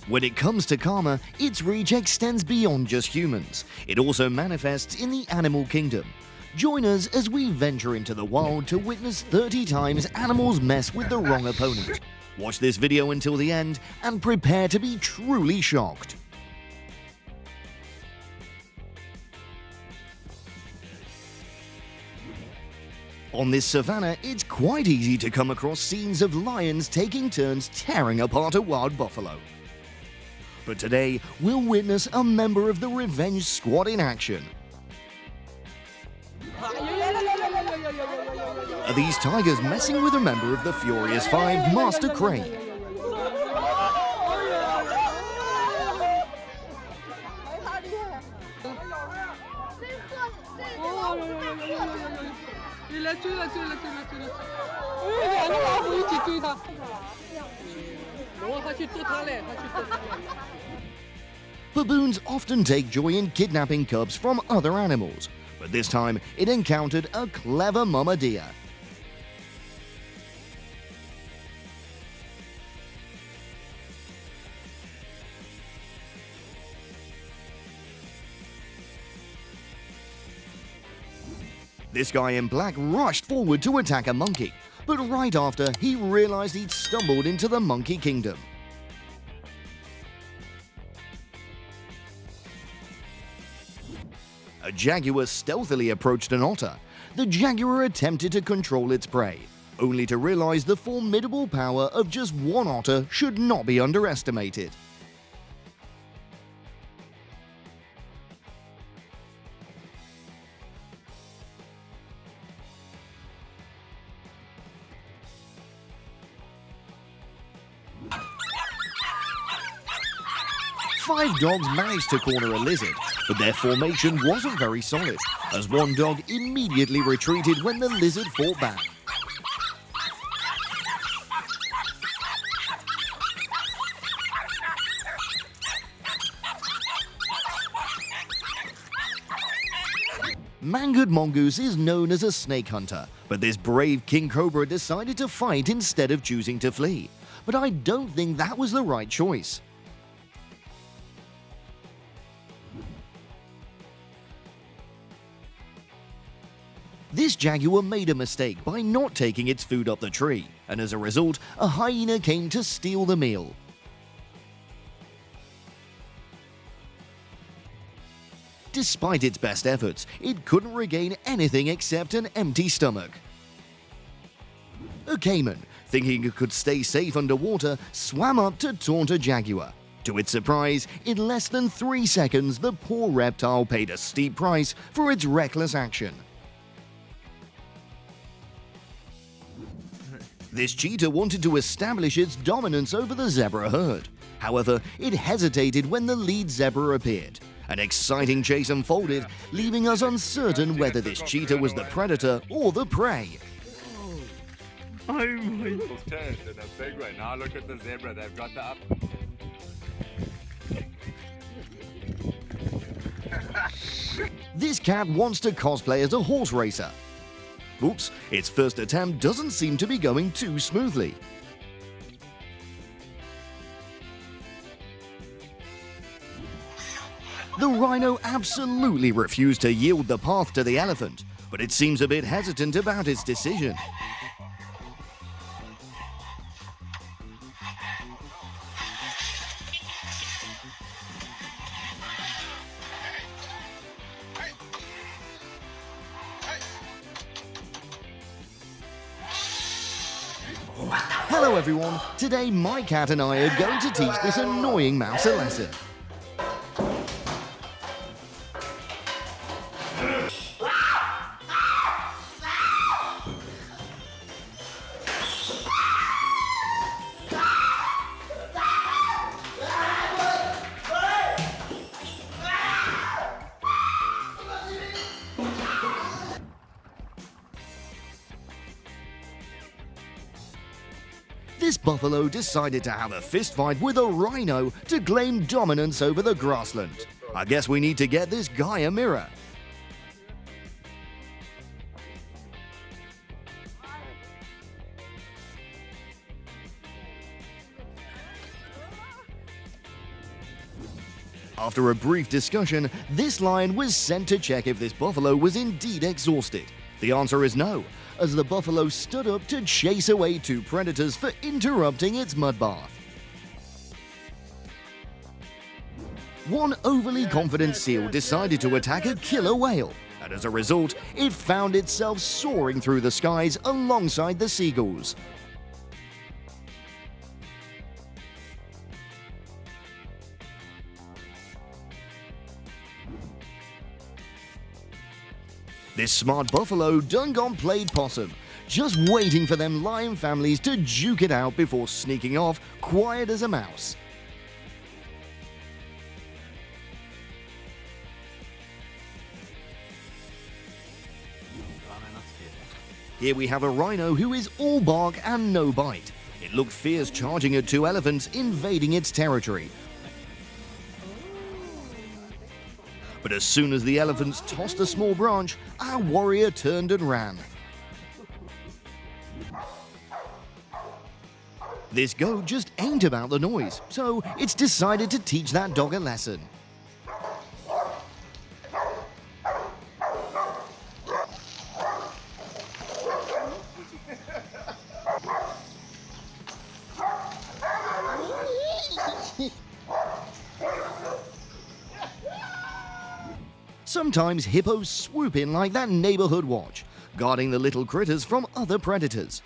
When it comes to karma, its reach extends beyond just humans. It also manifests in the animal kingdom. Join us as we venture into the wild to witness 30 times animals mess with the wrong opponent. Watch this video until the end and prepare to be truly shocked. On this savannah, it's quite easy to come across scenes of lions taking turns tearing apart a wild buffalo. But today, we'll witness a member of the Revenge Squad in action. Are these tigers messing with a member of the Furious Five, Master Crane? Baboons often take joy in kidnapping cubs from other animals, but this time it encountered a clever mama deer. This guy in black rushed forward to attack a monkey, but right after, he realized he'd stumbled into the monkey kingdom. A jaguar stealthily approached an otter. The jaguar attempted to control its prey, only to realize the formidable power of just one otter should not be underestimated. Five dogs managed to corner a lizard, but their formation wasn't very solid, as one dog immediately retreated when the lizard fought back. Mangured Mongoose is known as a snake hunter, but this brave king cobra decided to fight instead of choosing to flee. But I don't think that was the right choice. This jaguar made a mistake by not taking its food up the tree, and as a result, a hyena came to steal the meal. Despite its best efforts, it couldn't regain anything except an empty stomach. A caiman, thinking it could stay safe underwater, swam up to taunt a jaguar. To its surprise, in less than 3 seconds, the poor reptile paid a steep price for its reckless action. This cheetah wanted to establish its dominance over the zebra herd. However, it hesitated when the lead zebra appeared. An exciting chase unfolded, leaving us uncertain whether this cheetah was the predator or the prey. Oh my God. Turned in a big way. Now look at the zebra, they've got the up. This cat wants to cosplay as a horse racer. Oops, its first attempt doesn't seem to be going too smoothly. The rhino absolutely refused to yield the path to the elephant, but it seems a bit hesitant about its decision. Hello everyone, today my cat and I are going to teach this annoying mouse a lesson. This buffalo decided to have a fistfight with a rhino to claim dominance over the grassland. I guess we need to get this guy a mirror. After a brief discussion, this lion was sent to check if this buffalo was indeed exhausted. The answer is no, as the buffalo stood up to chase away two predators for interrupting its mud bath. One overly confident seal decided to attack a killer whale, and as a result, it found itself soaring through the skies alongside the seagulls. This smart buffalo done gone played possum, just waiting for them lion families to juke it out before sneaking off quiet as a mouse. Here we have a rhino who is all bark and no bite. It looked fierce charging at two elephants invading its territory. But as soon as the elephants tossed a small branch, our warrior turned and ran. This goat just ain't about the noise, so it's decided to teach that dog a lesson. Sometimes hippos swoop in like that neighborhood watch, guarding the little critters from other predators.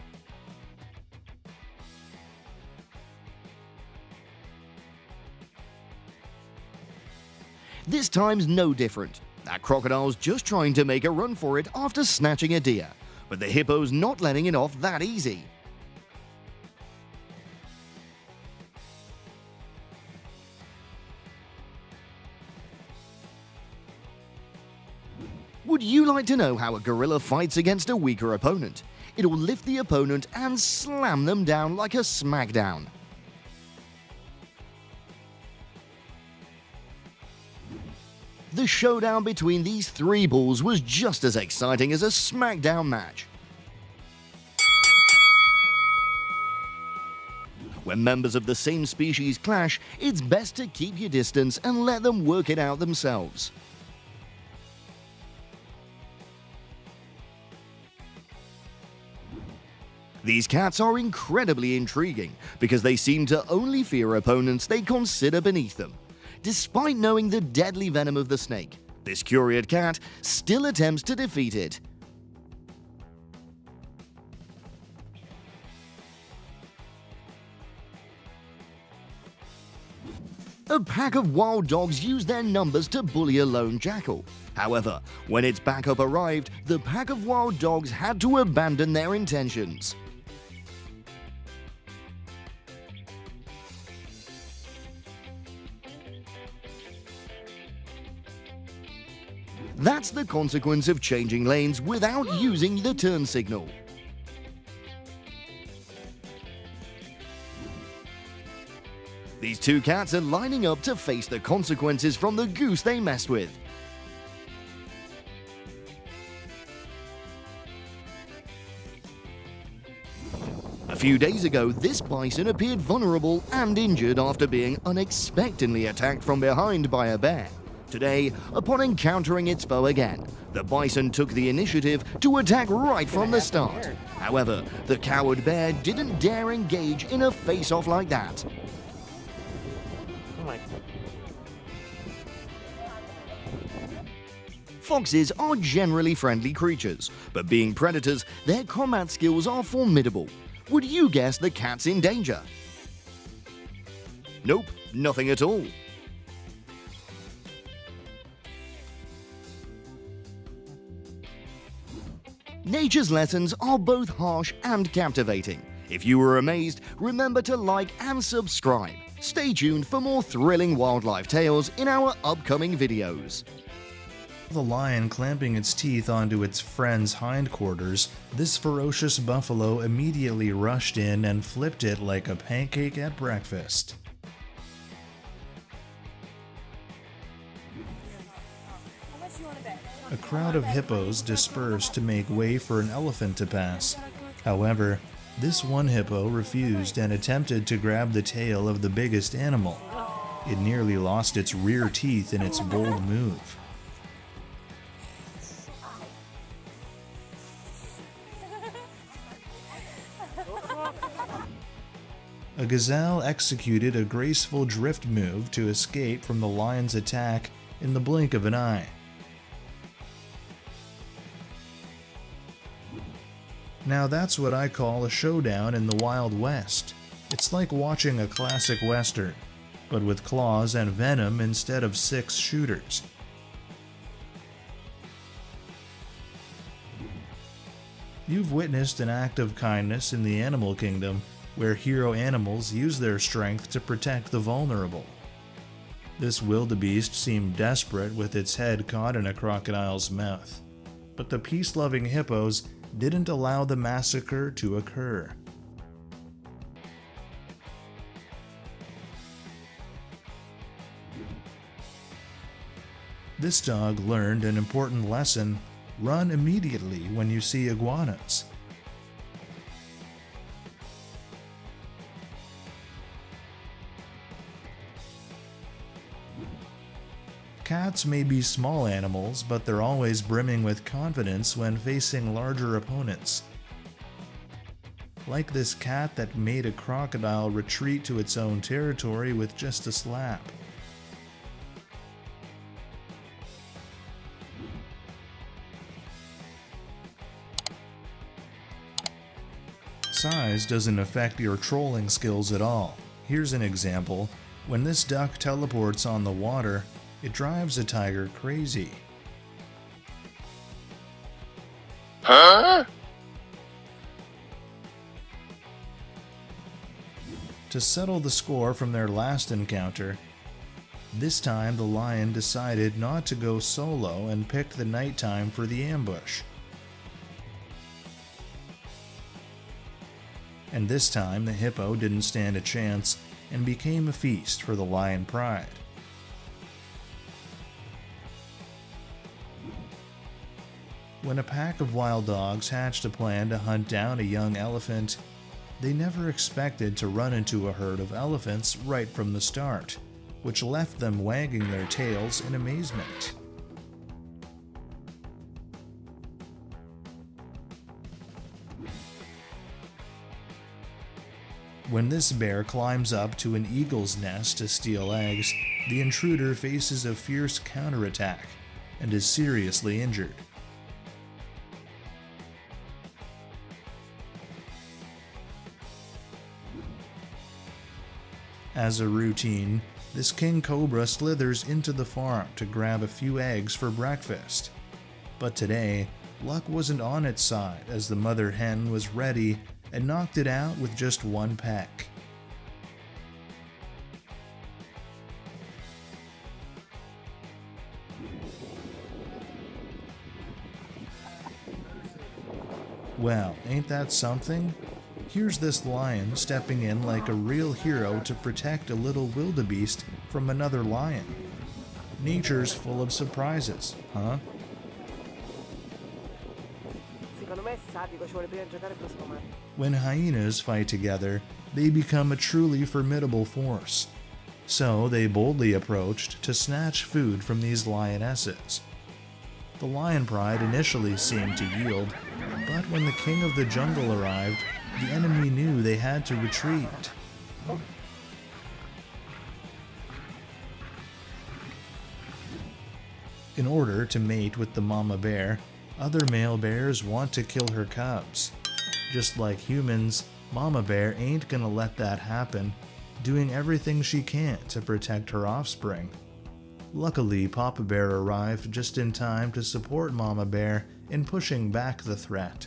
This time's no different. That crocodile's just trying to make a run for it after snatching a deer, but the hippo's not letting it off that easy. Would you like to know how a gorilla fights against a weaker opponent? It'll lift the opponent and slam them down like a smackdown. The showdown between these three bulls was just as exciting as a smackdown match. When members of the same species clash, it's best to keep your distance and let them work it out themselves. These cats are incredibly intriguing because they seem to only fear opponents they consider beneath them. Despite knowing the deadly venom of the snake, this curious cat still attempts to defeat it. A pack of wild dogs used their numbers to bully a lone jackal. However, when its backup arrived, the pack of wild dogs had to abandon their intentions. That's the consequence of changing lanes without using the turn signal. These two cats are lining up to face the consequences from the goose they messed with. A few days ago, this bison appeared vulnerable and injured after being unexpectedly attacked from behind by a bear. Today, upon encountering its foe again, the bison took the initiative to attack right from the start. However, the coward bear didn't dare engage in a face-off like that. Foxes are generally friendly creatures, but being predators, their combat skills are formidable. Would you guess the cat's in danger? Nope, nothing at all. Nature's lessons are both harsh and captivating. If you were amazed, remember to like and subscribe. Stay tuned for more thrilling wildlife tales in our upcoming videos. The lion clamping its teeth onto its friend's hindquarters, this ferocious buffalo immediately rushed in and flipped it like a pancake at breakfast. A crowd of hippos dispersed to make way for an elephant to pass. However, this one hippo refused and attempted to grab the tail of the biggest animal. It nearly lost its rear teeth in its bold move. A gazelle executed a graceful drift move to escape from the lion's attack in the blink of an eye. Now that's what I call a showdown in the Wild West. It's like watching a classic western, but with claws and venom instead of 6 shooters. You've witnessed an act of kindness in the animal kingdom, where hero animals use their strength to protect the vulnerable. This wildebeest seemed desperate with its head caught in a crocodile's mouth, but the peace-loving hippos didn't allow the massacre to occur. This dog learned an important lesson: run immediately when you see iguanas. Cats may be small animals, but they're always brimming with confidence when facing larger opponents. Like this cat that made a crocodile retreat to its own territory with just a slap. Size doesn't affect your trolling skills at all. Here's an example. When this duck teleports on the water, it drives a tiger crazy. Huh? To settle the score from their last encounter, this time the lion decided not to go solo and picked the nighttime for the ambush. And this time the hippo didn't stand a chance and became a feast for the lion pride. When a pack of wild dogs hatched a plan to hunt down a young elephant, they never expected to run into a herd of elephants right from the start, which left them wagging their tails in amazement. When this bear climbs up to an eagle's nest to steal eggs, the intruder faces a fierce counterattack and is seriously injured. As a routine, this king cobra slithers into the farm to grab a few eggs for breakfast. But today, luck wasn't on its side as the mother hen was ready and knocked it out with just one peck. Well, ain't that something? Here's this lion stepping in like a real hero to protect a little wildebeest from another lion. Nature's full of surprises, huh? When hyenas fight together, they become a truly formidable force. So they boldly approached to snatch food from these lionesses. The lion pride initially seemed to yield, but when the king of the jungle arrived, the enemy knew they had to retreat. In order to mate with the mama bear, other male bears want to kill her cubs. Just like humans, mama bear ain't gonna let that happen, doing everything she can to protect her offspring. Luckily, Papa Bear arrived just in time to support Mama Bear in pushing back the threat.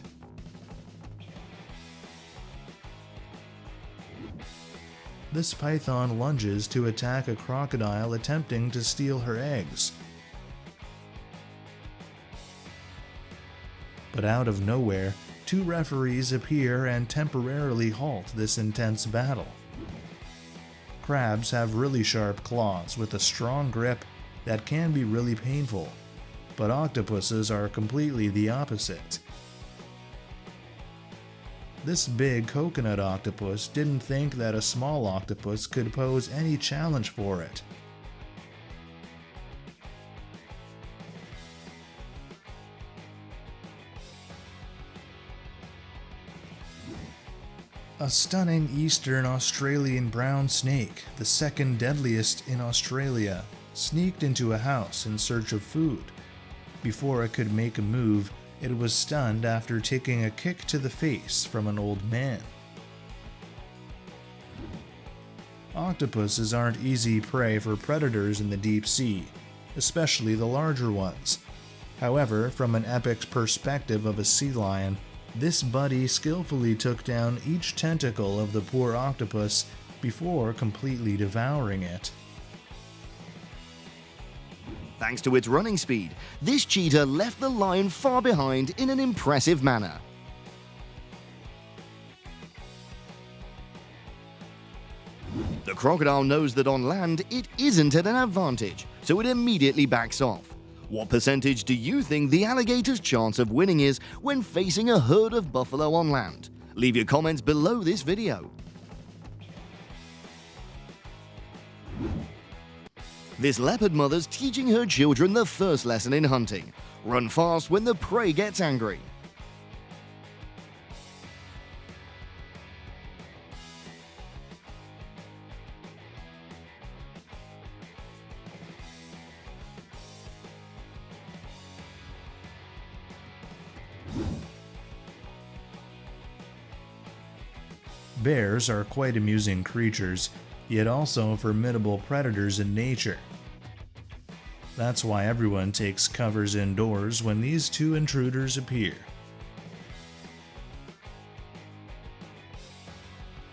This python lunges to attack a crocodile attempting to steal her eggs. But out of nowhere, 2 referees appear and temporarily halt this intense battle. Crabs have really sharp claws with a strong grip that can be really painful, but octopuses are completely the opposite. This big coconut octopus didn't think that a small octopus could pose any challenge for it. A stunning eastern Australian brown snake, the second deadliest in Australia, sneaked into a house in search of food. Before it could make a move, it was stunned after taking a kick to the face from an old man. Octopuses aren't easy prey for predators in the deep sea, especially the larger ones. However, from an epic perspective of a sea lion, this buddy skillfully took down each tentacle of the poor octopus before completely devouring it. Thanks to its running speed, this cheetah left the lion far behind in an impressive manner. The crocodile knows that on land it isn't at an advantage, so it immediately backs off. What percentage do you think the alligator's chance of winning is when facing a herd of buffalo on land? Leave your comments below this video. This leopard mother's teaching her children the first lesson in hunting: run fast when the prey gets angry. Bears are quite amusing creatures, yet also formidable predators in nature. That's why everyone takes covers indoors when these two intruders appear.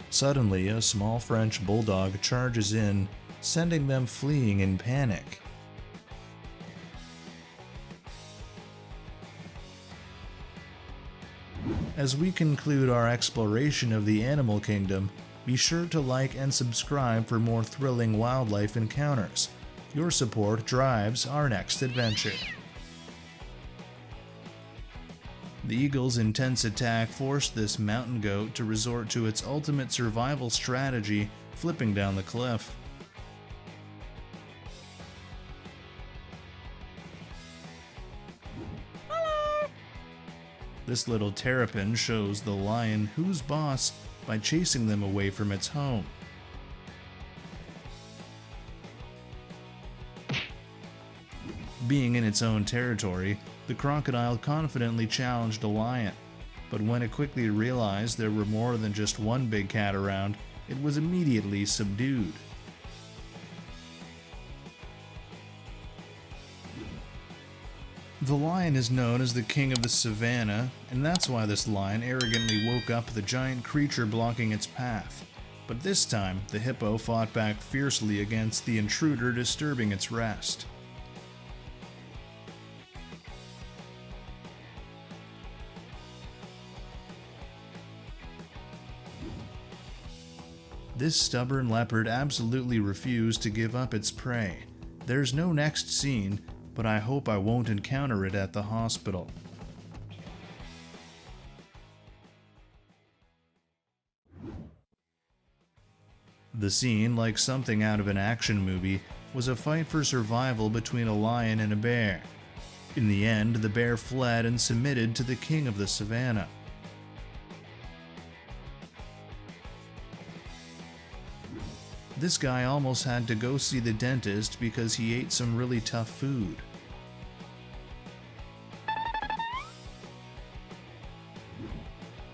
Suddenly, a small French bulldog charges in, sending them fleeing in panic. As we conclude our exploration of the animal kingdom, be sure to like and subscribe for more thrilling wildlife encounters. Your support drives our next adventure. The eagle's intense attack forced this mountain goat to resort to its ultimate survival strategy, flipping down the cliff. This little terrapin shows the lion who's boss by chasing them away from its home. Being in its own territory, the crocodile confidently challenged a lion, but when it quickly realized there were more than just one big cat around, it was immediately subdued. The lion is known as the king of the savannah, and that's why this lion arrogantly woke up the giant creature blocking its path. But this time, the hippo fought back fiercely against the intruder disturbing its rest. This stubborn leopard absolutely refused to give up its prey. There's no next scene, but I hope I won't encounter it at the hospital. The scene, like something out of an action movie, was a fight for survival between a lion and a bear. In the end, the bear fled and submitted to the king of the savannah. This guy almost had to go see the dentist because he ate some really tough food.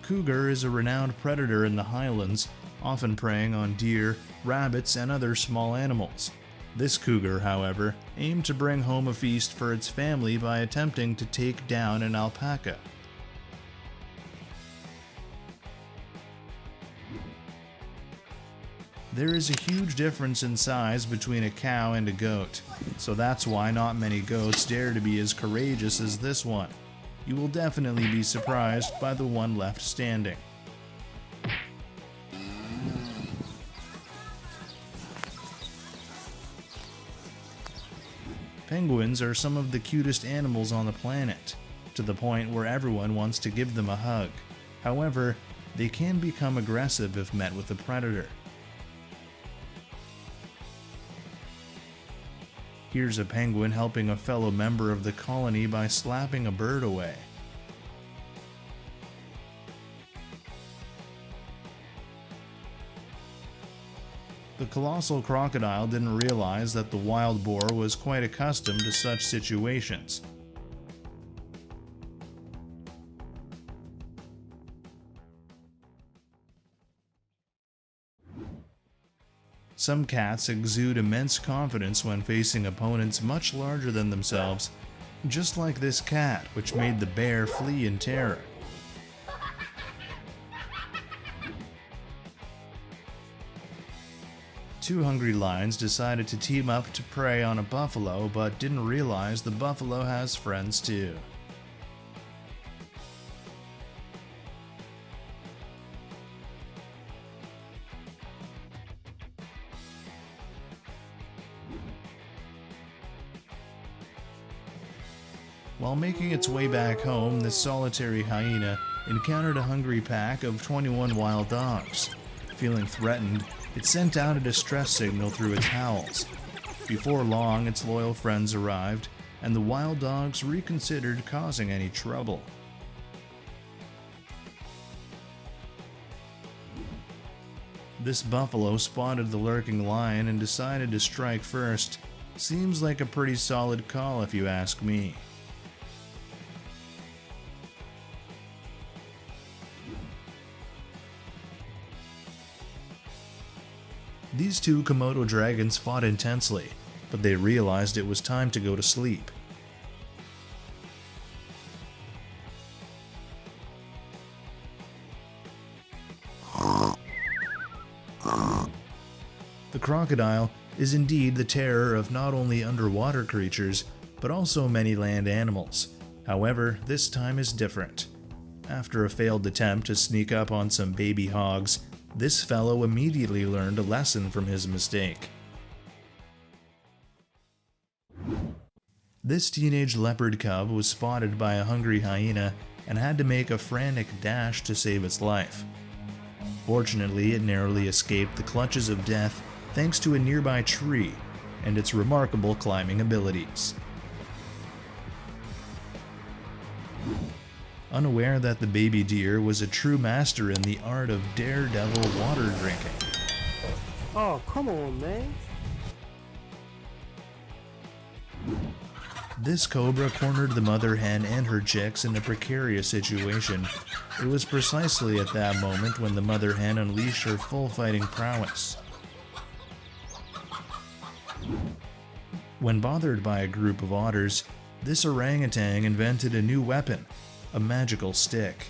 Cougar is a renowned predator in the highlands, often preying on deer, rabbits, and other small animals. This cougar, however, aimed to bring home a feast for its family by attempting to take down an alpaca. There is a huge difference in size between a cow and a goat, so that's why not many goats dare to be as courageous as this one. You will definitely be surprised by the one left standing. Penguins are some of the cutest animals on the planet, to the point where everyone wants to give them a hug. However, they can become aggressive if met with a predator. Here's a penguin helping a fellow member of the colony by slapping a bird away. The colossal crocodile didn't realize that the wild boar was quite accustomed to such situations. Some cats exude immense confidence when facing opponents much larger than themselves, just like this cat, which made the bear flee in terror. Two hungry lions decided to team up to prey on a buffalo, but didn't realize the buffalo has friends too. While making its way back home, this solitary hyena encountered a hungry pack of 21 wild dogs. Feeling threatened, it sent out a distress signal through its howls. Before long, its loyal friends arrived, and the wild dogs reconsidered causing any trouble. This buffalo spotted the lurking lion and decided to strike first. Seems like a pretty solid call if you ask me. These two Komodo dragons fought intensely, but they realized it was time to go to sleep. The crocodile is indeed the terror of not only underwater creatures, but also many land animals. However, this time is different. After a failed attempt to sneak up on some baby hogs, this fellow immediately learned a lesson from his mistake. This teenage leopard cub was spotted by a hungry hyena and had to make a frantic dash to save its life. Fortunately, it narrowly escaped the clutches of death thanks to a nearby tree and its remarkable climbing abilities. Unaware that the baby deer was a true master in the art of daredevil water drinking. Oh, come on, man. This cobra cornered the mother hen and her chicks in a precarious situation. It was precisely at that moment when the mother hen unleashed her full fighting prowess. When bothered by a group of otters, this orangutan invented a new weapon, a magical stick.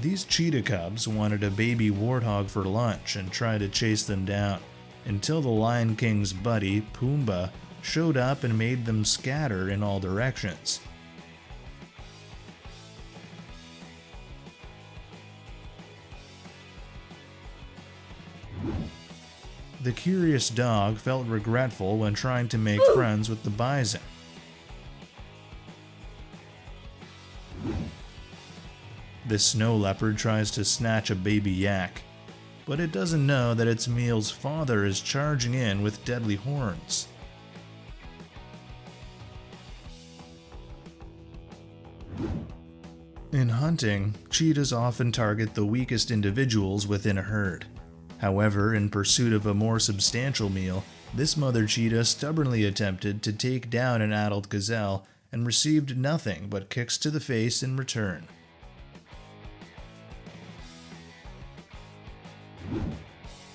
These cheetah cubs wanted a baby warthog for lunch and tried to chase them down, until the Lion King's buddy, Pumbaa, showed up and made them scatter in all directions. The curious dog felt regretful when trying to make friends with the bison. This snow leopard tries to snatch a baby yak, but it doesn't know that its meal's father is charging in with deadly horns. In hunting, cheetahs often target the weakest individuals within a herd. However, in pursuit of a more substantial meal, this mother cheetah stubbornly attempted to take down an adult gazelle and received nothing but kicks to the face in return.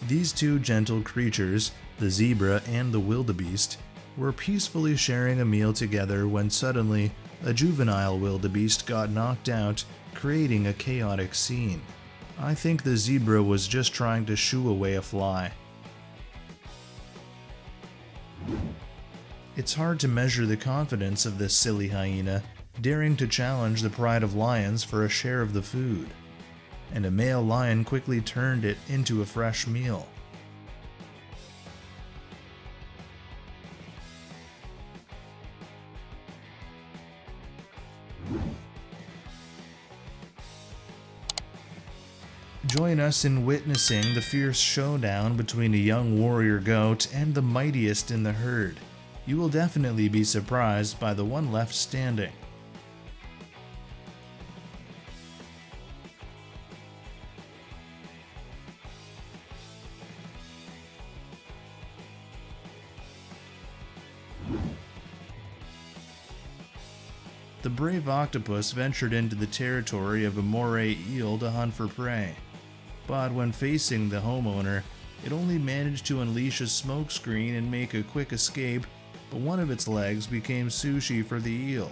These two gentle creatures, the zebra and the wildebeest, were peacefully sharing a meal together when suddenly a juvenile wildebeest got knocked out, creating a chaotic scene. I think the zebra was just trying to shoo away a fly. It's hard to measure the confidence of this silly hyena, daring to challenge the pride of lions for a share of the food. And a male lion quickly turned it into a fresh meal. Join us in witnessing the fierce showdown between a young warrior goat and the mightiest in the herd. You will definitely be surprised by the one left standing. The brave octopus ventured into the territory of a moray eel to hunt for prey, but when facing the homeowner, it only managed to unleash a smokescreen and make a quick escape, but one of its legs became sushi for the eel.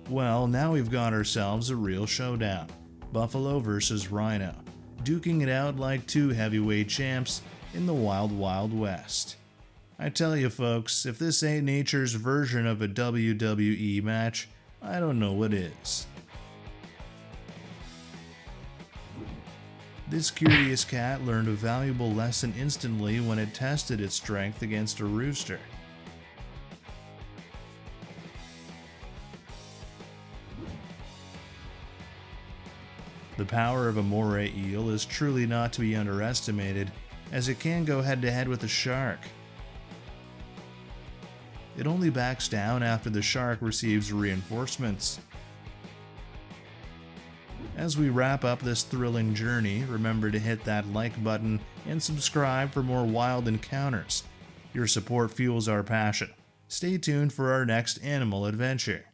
Well, now we've got ourselves a real showdown. Buffalo versus Rhino, duking it out like two heavyweight champs in the Wild Wild West. I tell you folks, if this ain't nature's version of a WWE match, I don't know what is. This curious cat learned a valuable lesson instantly when it tested its strength against a rooster. The power of a moray eel is truly not to be underestimated, as it can go head-to-head with a shark. It only backs down after the shark receives reinforcements. As we wrap up this thrilling journey, remember to hit that like button and subscribe for more wild encounters. Your support fuels our passion. Stay tuned for our next animal adventure.